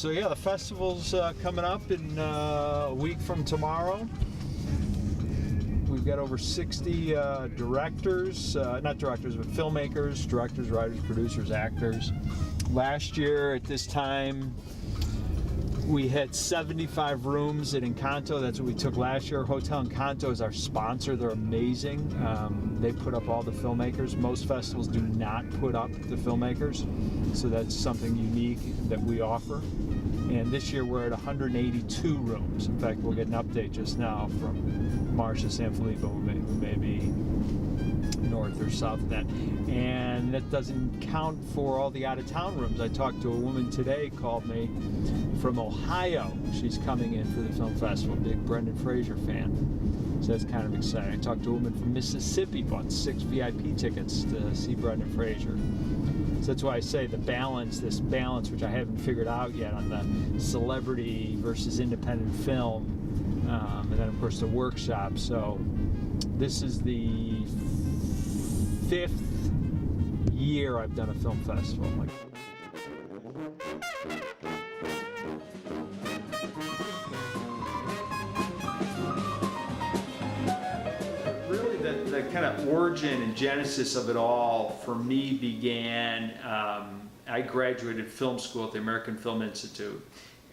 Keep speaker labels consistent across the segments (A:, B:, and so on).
A: So yeah, the festival's coming up in a week from tomorrow. We've got over 60 directors, not directors, but filmmakers, directors, writers, producers, actors. Last year at this time, we had 75 rooms at Encanto. That's what we took last year. Hotel Encanto is our sponsor. They're amazing. They put up all the filmmakers. Most festivals do not put up the filmmakers, so that's something unique that we offer. And this year we're at 182 rooms. In fact, we'll get an update just now from Marcia Sanfilippo, who may be north or south of that. And that doesn't count for all the out-of-town rooms. I talked to a woman today, called me from Ohio. She's coming in for the film festival, big Brendan Fraser fan. So that's kind of exciting. I talked to a woman from Mississippi, bought 6 VIP tickets to see Brendan Fraser. So that's why I say the balance, this balance, which I haven't figured out yet on the celebrity versus independent film, and then of course the workshop. So this is the 5th year I've done a film festival. Really, the kind of origin and genesis of it all for me began, I graduated film school at the American Film Institute.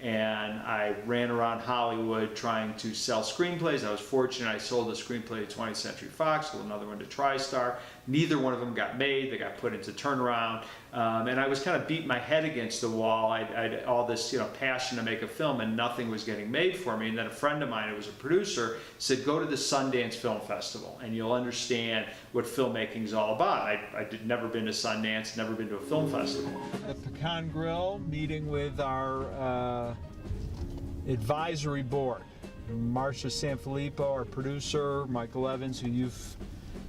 A: And I ran around Hollywood trying to sell screenplays. I was fortunate, I sold a screenplay to 20th Century Fox, sold another one to TriStar. Neither one of them got made, they got put into turnaround. And I was kind of beating my head against the wall. I had all this passion to make a film, and nothing was getting made for me. And then a friend of mine who was a producer said, go to the Sundance Film Festival and you'll understand what filmmaking is all about. I'd never been to Sundance, never been to a film festival. The Pecan Grill, meeting with our advisory board. Marcia Sanfilippo, our producer, Michael Evans, who you've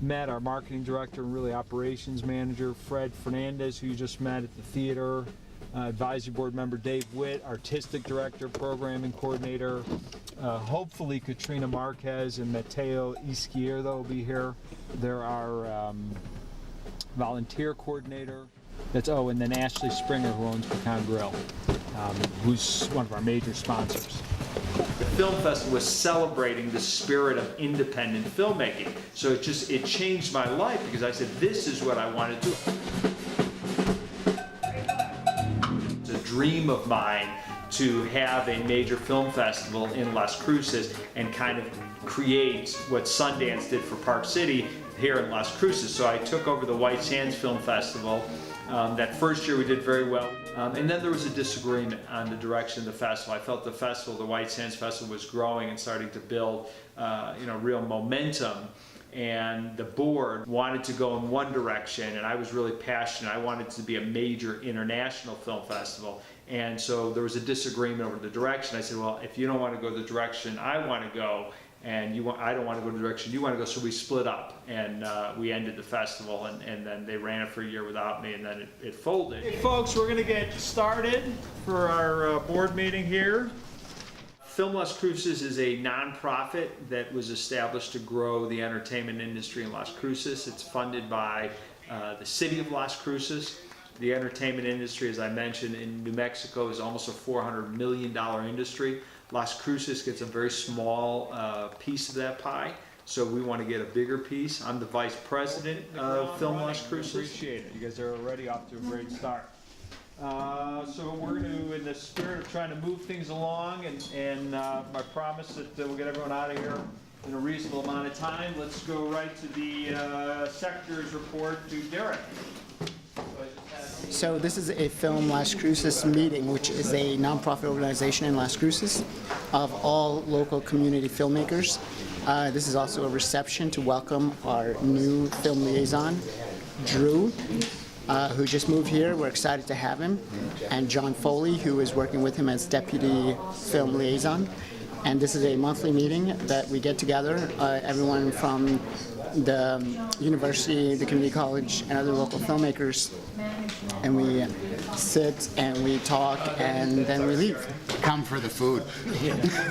A: met, our marketing director and really operations manager, Fred Fernandez, who you just met at the theater, advisory board member Dave Witt, artistic director, programming coordinator, hopefully Katrina Marquez and Mateo Izquierdo will be here. They're our volunteer coordinator. And then Ashley Springer, who owns Pecan Grill, who's one of our major sponsors. The film festival was celebrating the spirit of independent filmmaking. So it changed my life, because I said, this is what I want to do. It's a dream of mine to have a major film festival in Las Cruces and kind of create what Sundance did for Park City here in Las Cruces. So I took over the White Sands Film Festival. That first year we did very well, and then there was a disagreement on the direction of the festival. I felt the festival, the White Sands Festival, was growing and starting to build, real momentum, and the board wanted to go in one direction, and I was really passionate. I wanted it to be a major international film festival, and so there was a disagreement over the direction. I said, well, if you don't want to go the direction I want to go, and I don't want to go the direction you want to go, so we split up, and we ended the festival, and then they ran it for a year without me, and then it folded. Hey folks, we're going to get started for our board meeting here. Film Las Cruces is a nonprofit that was established to grow the entertainment industry in Las Cruces. It's funded by the city of Las Cruces. The entertainment industry, as I mentioned, in New Mexico is almost a $400 million industry. Las Cruces gets a very small piece of that pie, so we want to get a bigger piece. I'm the vice president of Film Las Cruces. Appreciate it. You guys are already off to a great start. So we're going to, in the spirit of trying to move things along, and my promise that we'll get everyone out of here in a reasonable amount of time, let's go right to the secretary's report to Derek.
B: So this is a Film Las Cruces meeting, which is a nonprofit organization in Las Cruces of all local community filmmakers. This is also a reception to welcome our new film liaison, Drew, who just moved here. We're excited to have him, and John Foley, who is working with him as deputy film liaison. And this is a monthly meeting that we get together, everyone from the university, the community college, and other local filmmakers, and we sit and we talk, and then we leave.
C: Come for the food.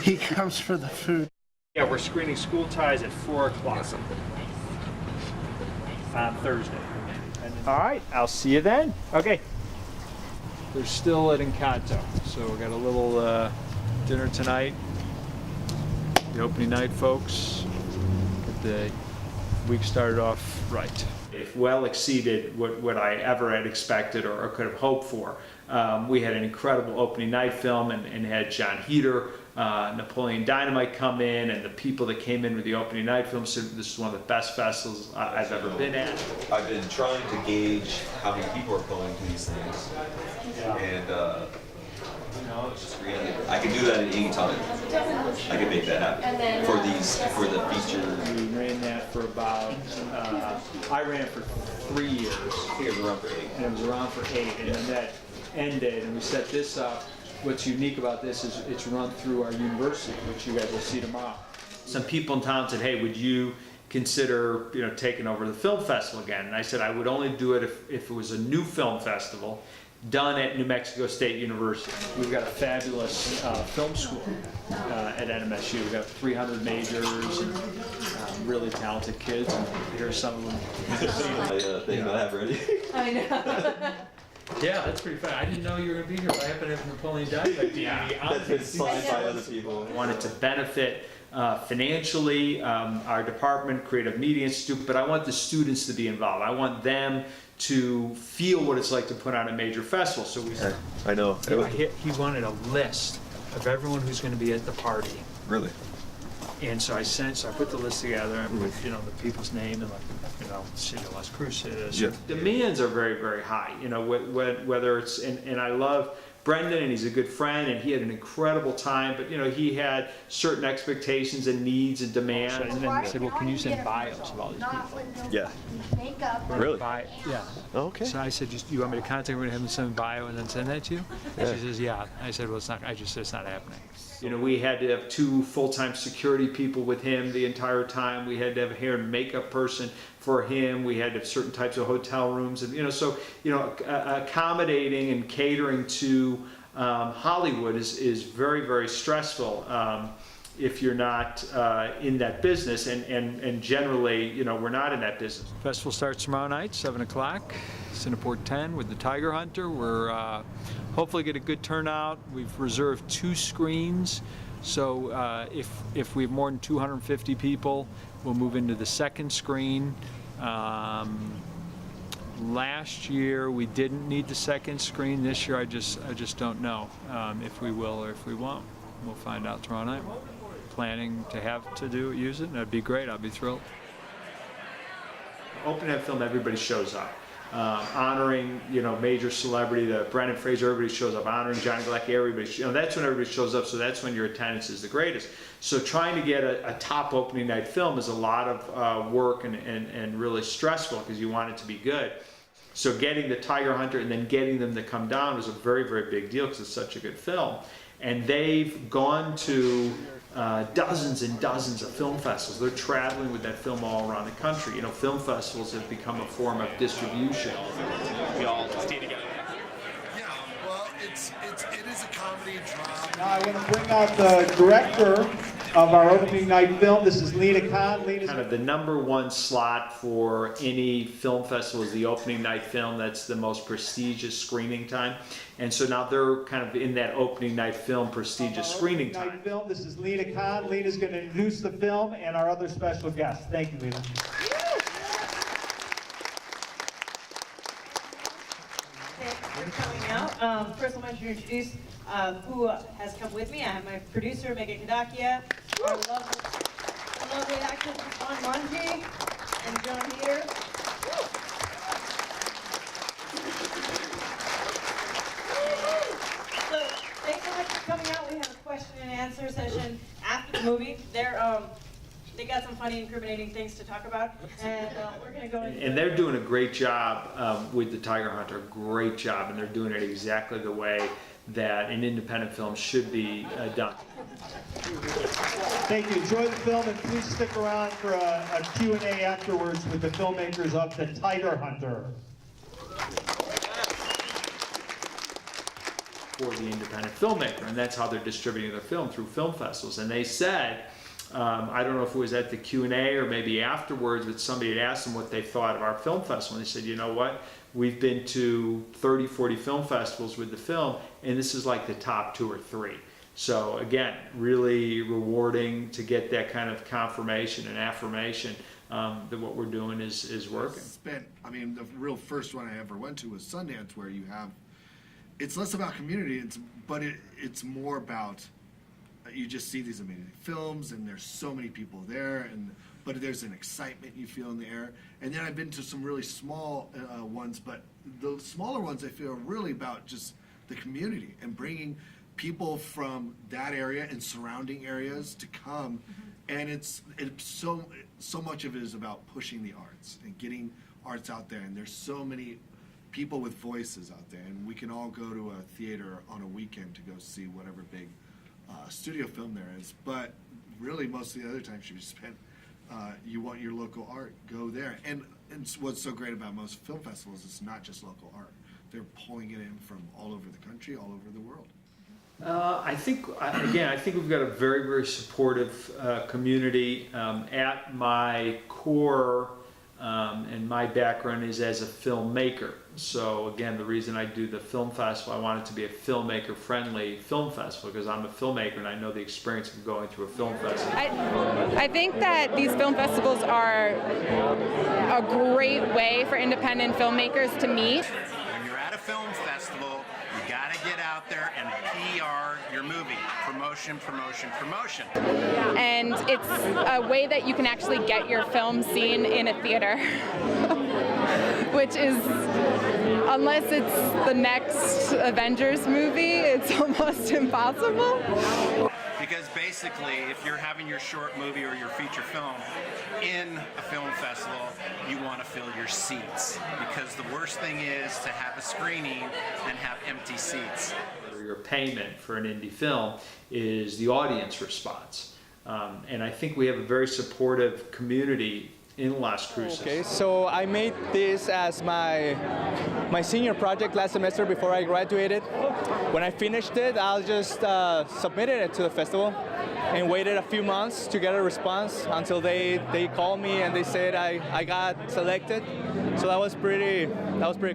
B: He comes for the food.
A: Yeah, we're screening School Ties at 4 o'clock on Thursday. All right, I'll see you then. Okay. they're still at Encanto. So we got a little dinner tonight. The opening night, folks. Get the week started off right. It well exceeded what I ever had expected or could have hoped for. We had an incredible opening night film and had John Heater, Napoleon Dynamite come in, and the people that came in with the opening night film said this is one of the best festivals I've ever been at.
C: I've been trying to gauge how many people are going to these things, and it's just really, I can do that at any time. I can make that happen for the feature.
A: We ran that for about, I ran it for 3 years.
C: I think it was around for 8.
A: And it was around for 8, and then that ended, and we set this up. What's unique about this is it's run through our university, which you guys will see tomorrow. Some people in town said, hey, would you consider taking over the film festival again? And I said I would only do it if it was a new film festival done at New Mexico State University. We've got a fabulous film school at NMSU. We've got 300 majors and really talented kids, and here's some of them.
C: Thing that I have ready.
D: I know.
A: Yeah, that's pretty fun. I didn't know you were going to be here. I happen to have Napoleon Dynamite DVD.
C: That's been signed by other people.
A: I wanted to benefit financially our department, Creative Media Institute, but I want the students to be involved. I want them to feel what it's like to put on a major festival. So we said,
C: I know.
A: he wanted a list of everyone who's going to be at the party.
C: Really?
A: And so I put the list together and with the people's name and city of Las Cruces.
C: Yeah.
A: Demands are very, very high. Whether it's and I love Brendan, and he's a good friend, and he had an incredible time. But he had certain expectations and needs and demands. And then I said, well, can you send bios of all these people?
C: Yeah.
D: Makeup.
C: Really?
A: Yeah.
C: Oh, okay.
A: So I said, you want me to contact her and have them send a bio and then send that to you? And she says, yeah. I said, well, it's not. I just said it's not happening. We had to have 2 full-time security people with him the entire time. We had to have a hair and makeup person for him. We had to have certain types of hotel rooms, and accommodating and catering to Hollywood is very, very stressful if you're not in that business, and generally, we're not in that business. Festival starts tomorrow night, 7 o'clock, Cineport 10 with the Tiger Hunter. We're hopefully get a good turnout. We've reserved 2 screens, so if we have more than 250 people, we'll move into the second screen. Last year we didn't need the second screen. This year I just don't know if we will or if we won't. We'll find out tomorrow night. Planning to use it, and that'd be great. I'd be thrilled. Open night film, everybody shows up. Honoring, major celebrity, the Brendan Fraser, everybody shows up. Honoring John Galecki, everybody, that's when everybody shows up. So that's when your attendance is the greatest. So trying to get a top opening night film is a lot of work and really stressful because you want it to be good. So getting the Tiger Hunter and then getting them to come down was a very, very big deal because it's such a good film. And they've gone to dozens and dozens of film festivals. They're traveling with that film all around the country. Film festivals have become a form of distribution.
E: We all stay together.
F: Yeah, well, it is a comedy drama.
E: Now I want to bring out the director of our opening night film. This is Lena Kahn.
A: Kind of the #1 slot for any film festival is the opening night film. That's the most prestigious screening time. And so now they're kind of in that opening night film prestigious screening time.
E: Film. This is Lena Kahn. Lena's going to introduce the film and our other special guests. Thank you, Lena.
D: Thanks for coming out. First, I want to introduce who has come with me. I have my producer, Megan Kadakia, our lovely actors, Juan Monge and John Heater. So, thanks so much for coming out. We have a question and answer session after the movie. They got some funny, incriminating things to talk about, and we're going to go into.
A: And they're doing a great job with the Tiger Hunter, great job, and they're doing it exactly the way that an independent film should be done.
E: Thank you. Enjoy the film, and please stick around for a Q&A afterwards with the filmmakers of The Tiger Hunter.
A: For the independent filmmaker, and that's how they're distributing their film, through film festivals. And they said, I don't know if it was at the Q&A or maybe afterwards, but somebody had asked them what they thought of our film festival, and they said, you know what, we've been to 30, 40 film festivals with the film, and this is like the top 2 or 3. So again, really rewarding to get that kind of confirmation and affirmation that what we're doing is working.
F: I mean, the real first one I ever went to was Sundance, where you have, it's less about community, but it's more about, you just see these amazing films, and there's so many people there, but there's an excitement you feel in the air. And then I've been to some really small ones, but the smaller ones I feel are really about just the community and bringing people from that area and surrounding areas to come. And it's so much of it is about pushing the arts and getting arts out there. And there's so many people with voices out there, and we can all go to a theater on a weekend to go see whatever big studio film there is. But really, most of the other times you spend, you want your local art, go there. And what's so great about most film festivals is not just local art. They're pulling it in from all over the country, all over the world.
A: I think we've got a very, very supportive community. At my core, and my background is as a filmmaker. So again, the reason I do the film festival, I want it to be a filmmaker-friendly film festival, because I'm a filmmaker and I know the experience of going through a film festival.
G: I think that these film festivals are a great way for independent filmmakers to meet.
H: When you're at a film festival, you gotta get out there and PR your movie. Promotion, promotion, promotion.
G: And it's a way that you can actually get your film seen in a theater. Which is, unless it's the next Avengers movie, it's almost impossible.
H: Because basically, if you're having your short movie or your feature film in a film festival, you want to fill your seats. Because the worst thing is to have a screening and have empty seats.
A: Your payment for an indie film is the audience response. And I think we have a very supportive community in Las Cruces.
I: Okay, so I made this as my senior project last semester before I graduated. When I finished it, I just submitted it to the festival and waited a few months to get a response until they called me and they said I got selected. So that was pretty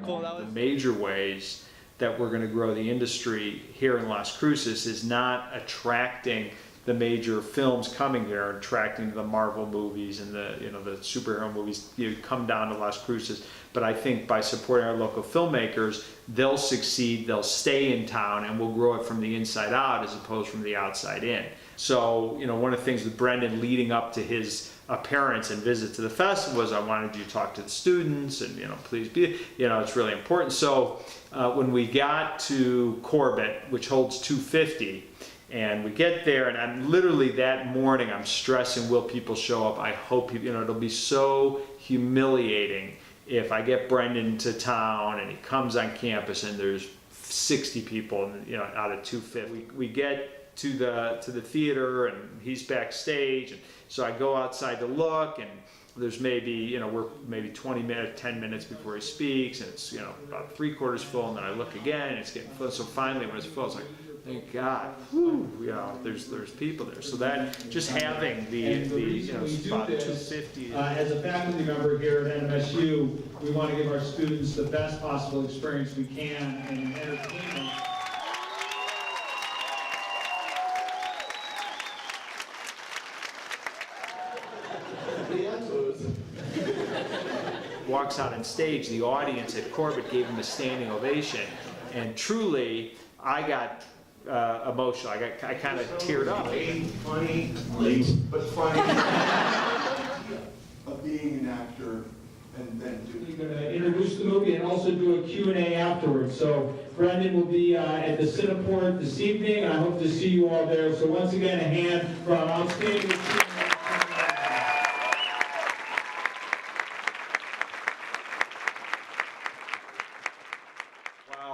I: cool.
A: The major ways that we're going to grow the industry here in Las Cruces is not attracting the major films coming here, attracting the Marvel movies and the superhero movies, come down to Las Cruces. But I think by supporting our local filmmakers, they'll succeed, they'll stay in town, and we'll grow it from the inside out as opposed from the outside in. So, one of the things with Brendan leading up to his appearance and visit to the festival was I wanted you to talk to the students and, please be, it's really important. So when we got to Corbett, which holds 250, and we get there, and I'm literally that morning, I'm stressing, will people show up? I hope people, it'll be so humiliating if I get Brendan to town and he comes on campus and there's 60 people, out of 250. We get to the theater and he's backstage, and so I go outside to look, and there's maybe, we're maybe 20 minutes, 10 minutes before he speaks, and it's, about 3/4 full, and then I look again, and it's getting full. So finally, when it's full, it's like, thank God, there's people there. So that, just having the spot 250.
J: As a faculty member here at NMSU, we want to give our students the best possible experience we can in entertainment.
A: Walks out on stage, the audience at Corbett gave him a standing ovation, and truly, I got emotional. I kind of teared up.
K: Funny, but funny of being an actor and then doing.
J: You're going to introduce the movie and also do a Q&A afterwards. So Brendan will be at the Cineport this evening, and I hope to see you all there. So once again, a hand for our outstanding team.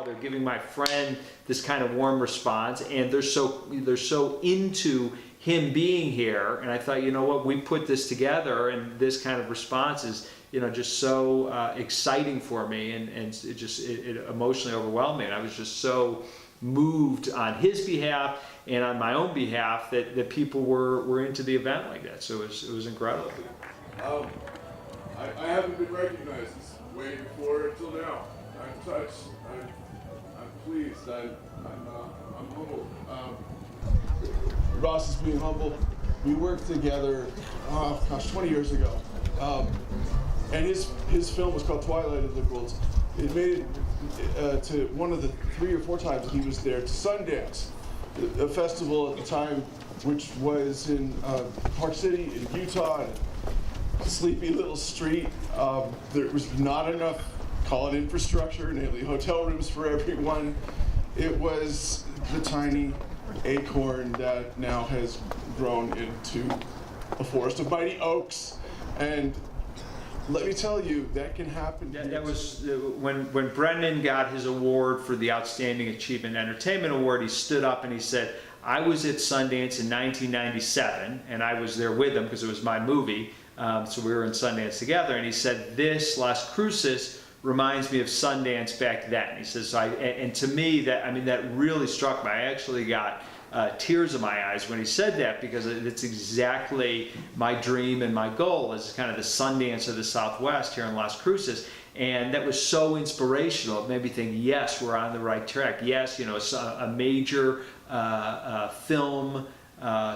A: They're giving my friend this kind of warm response, and they're so into him being here. And I thought, what, we put this together, and this kind of response is, just so exciting for me, and it emotionally overwhelmed me. And I was just so moved on his behalf and on my own behalf that people were into the event like that. So it was incredible.
K: I haven't been recognized this way before until now. touched. I'm pleased. I'm humbled. Ross is being humble. We worked together, 20 years ago. And his film was called Twilight of the Liberals. It made it to one of the 3 or 4 times that he was there to Sundance, a festival at the time which was in Park City in Utah, a sleepy little street. There was not enough, call it infrastructure, namely hotel rooms for everyone. It was the tiny acorn that now has grown into a forest of mighty oaks. And let me tell you, that can happen.
A: That was when Brendan got his award for the Outstanding Achievement Entertainment Award. He stood up and he said, "I was at Sundance in 1997, and I was there with him because it was my movie. So we were in Sundance together." And he said, "This Las Cruces reminds me of Sundance back then." He says, and to me, that really struck me. I actually got tears in my eyes when he said that, because it's exactly my dream and my goal is kind of the Sundance of the Southwest here in Las Cruces. And that was so inspirational. It made me think, yes, we're on the right track. Yes, it's a major film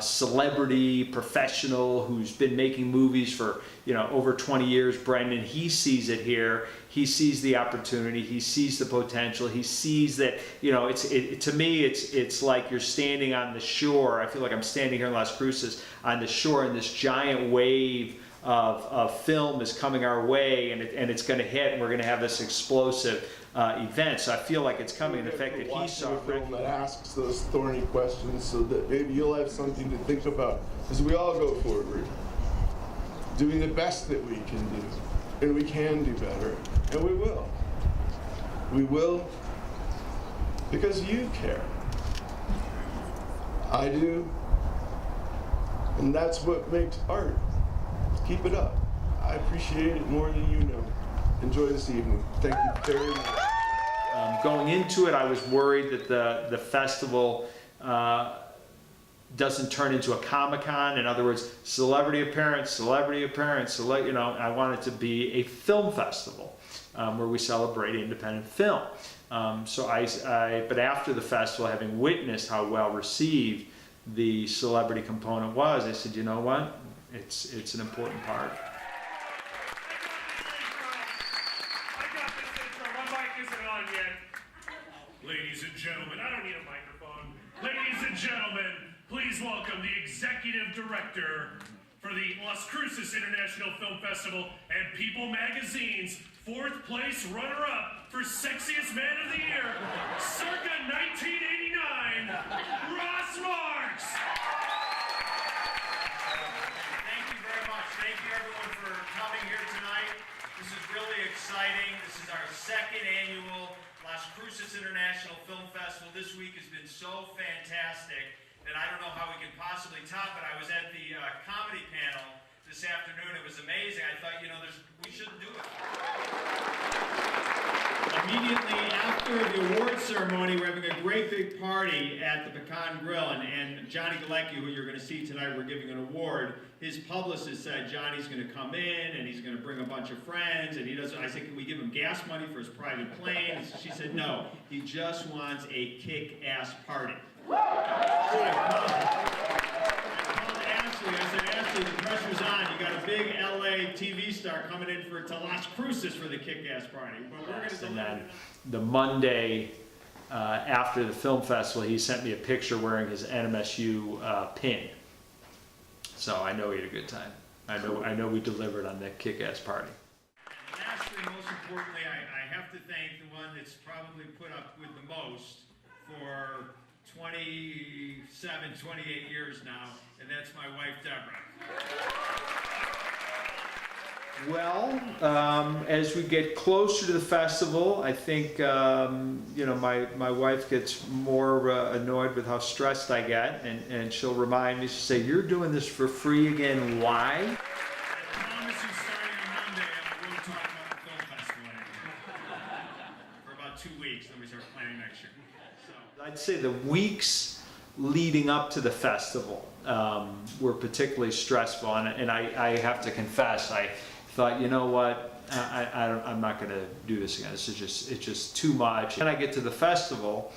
A: celebrity professional who's been making movies for over 20 years. Brendan, he sees it here. He sees the opportunity. He sees the potential. He sees that to me it's like you're standing on the shore. I feel like I'm standing here in Las Cruces on the shore, and this giant wave of film is coming our way, and it's going to hit, and we're going to have this explosive event. So I feel like it's coming. The fact that he saw
K: a film that asks those thorny questions, so that maybe you'll have something to think about as we all go forward, doing the best that we can do, and we can do better, and we will. We will, because you care. I do, and that's what makes art. Keep it up. I appreciate it more than you know. Enjoy this evening. Thank you very much.
A: Going into it, I was worried that the festival doesn't turn into a Comic-Con. In other words, celebrity appearance, I want it to be a film festival where we celebrate independent film. But after the festival, having witnessed how well received the celebrity component was, I said, you know what? It's an important part.
L: Ladies and gentlemen, I don't need a microphone. Ladies and gentlemen, please welcome the Executive Director for the Las Cruces International Film Festival and People Magazine's 4th place runner-up for Sexiest Man of the Year, circa 1989, Ross Marks!
M: Thank you very much. Thank you everyone for coming here tonight. This is really exciting. This is our 2nd annual Las Cruces International Film Festival. This week has been so fantastic that I don't know how we can possibly top it. I was at the comedy panel this afternoon. It was amazing. I thought, we shouldn't do it.
N: Immediately after the award ceremony, we're having a great big party at the Pecan Grill, and Johnny Galecki, who you're going to see tonight, we're giving an award. His publicist said Johnny's going to come in and he's going to bring a bunch of friends, and he doesn't. I said, can we give him gas money for his private plane? She said, no, he just wants a kick-ass party. So I called Ashley. I said, Ashley, the pressure's on. You got a big LA TV star coming in to Las Cruces for the kick-ass party. But we're going to
A: And then the Monday after the film festival, he sent me a picture wearing his NMSU pin. So I know he had a good time. I know we delivered on that kick-ass party.
N: And lastly, most importantly, I have to thank the one that's probably put up with the most for 27, 28 years now, and that's my wife, Deborah.
A: Well, as we get closer to the festival, I think my wife gets more annoyed with how stressed I get, and she'll remind me. She'll say, "You're doing this for free again. Why?"
N: I promise you, starting on Monday, I won't talk about the film festival anymore for about 2 weeks. Then we start planning next year. So
A: I'd say the weeks leading up to the festival were particularly stressful, and I have to confess, I thought, you know what, I'm not going to do this again. This is it's just too much. And I get to the festival,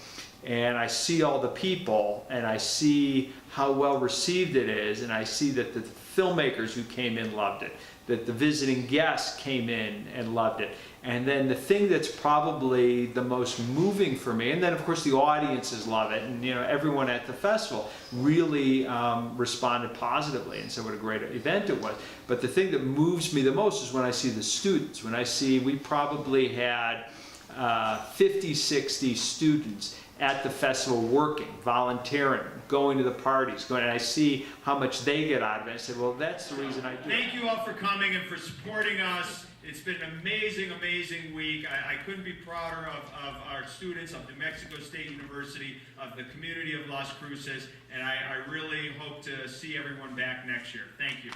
A: and I see all the people, and I see how well received it is, and I see that the filmmakers who came in loved it, that the visiting guests came in and loved it. And then the thing that's probably the most moving for me, and then of course the audiences love it, and everyone at the festival really responded positively and said what a great event it was. But the thing that moves me the most is when I see the students. When I see, we probably had 50, 60 students at the festival working, volunteering, going to the parties, and I see how much they get out of it. I said, well, that's the reason I do it.
N: Thank you all for coming and for supporting us. It's been an amazing, amazing week. I couldn't be prouder of our students, of New Mexico State University, of the community of Las Cruces, and I really hope to see everyone back next year. Thank you.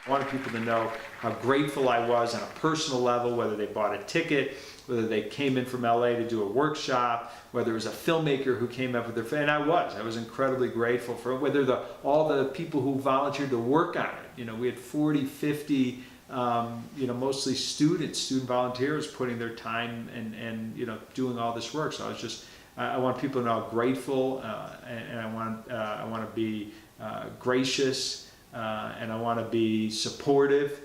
A: I wanted people to know how grateful I was on a personal level, whether they bought a ticket, whether they came in from LA to do a workshop, whether it was a filmmaker who came up with their friend. And I was incredibly grateful for it, whether all the people who volunteered to work on it. We had 40, 50, mostly student volunteers putting their time and doing all this work. So I want people to know how grateful, and I want to be gracious. And I want to be supportive,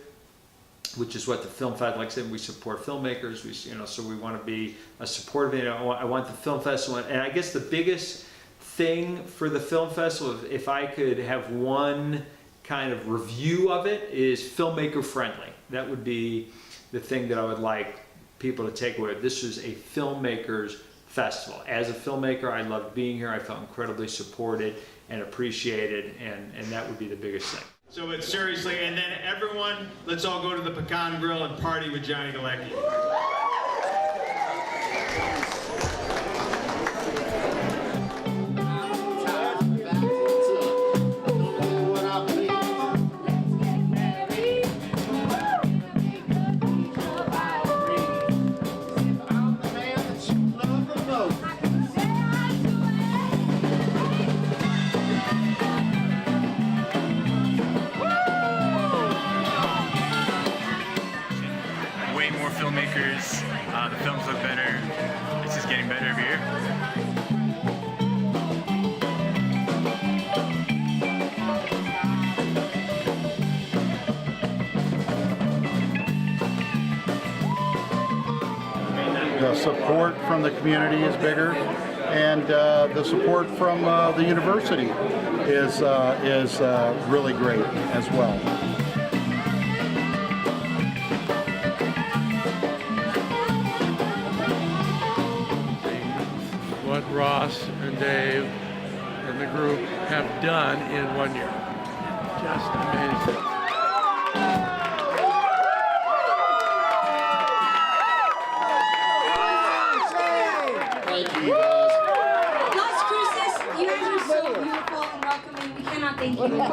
A: which is what the film festival, like I said, we support filmmakers. So we want to be a supportive. I want the film festival, and I guess the biggest thing for the film festival, if I could have one kind of review of it, is filmmaker friendly. That would be the thing that I would like people to take away. This is a filmmakers festival. As a filmmaker, I loved being here. I felt incredibly supported and appreciated, and that would be the biggest thing.
N: So it's seriously, and then everyone, let's all go to the Pecan Grill and party with Johnny Galecki.
O: Filmmakers, the films look better. It's just getting better every year.
P: The support from the community is bigger, and the support from the university is really great as well.
Q: What Ross and Dave and the group have done in 1 year. Just amazing.
R: Thank you, Las Cruces, you guys are so beautiful and welcoming. We cannot thank you enough.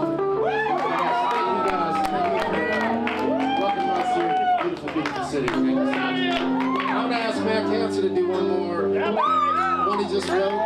S: Welcome us to your beautiful, beautiful city. Thank you so much. I'm going to ask Matt Hansen to do one more. One he just wrote.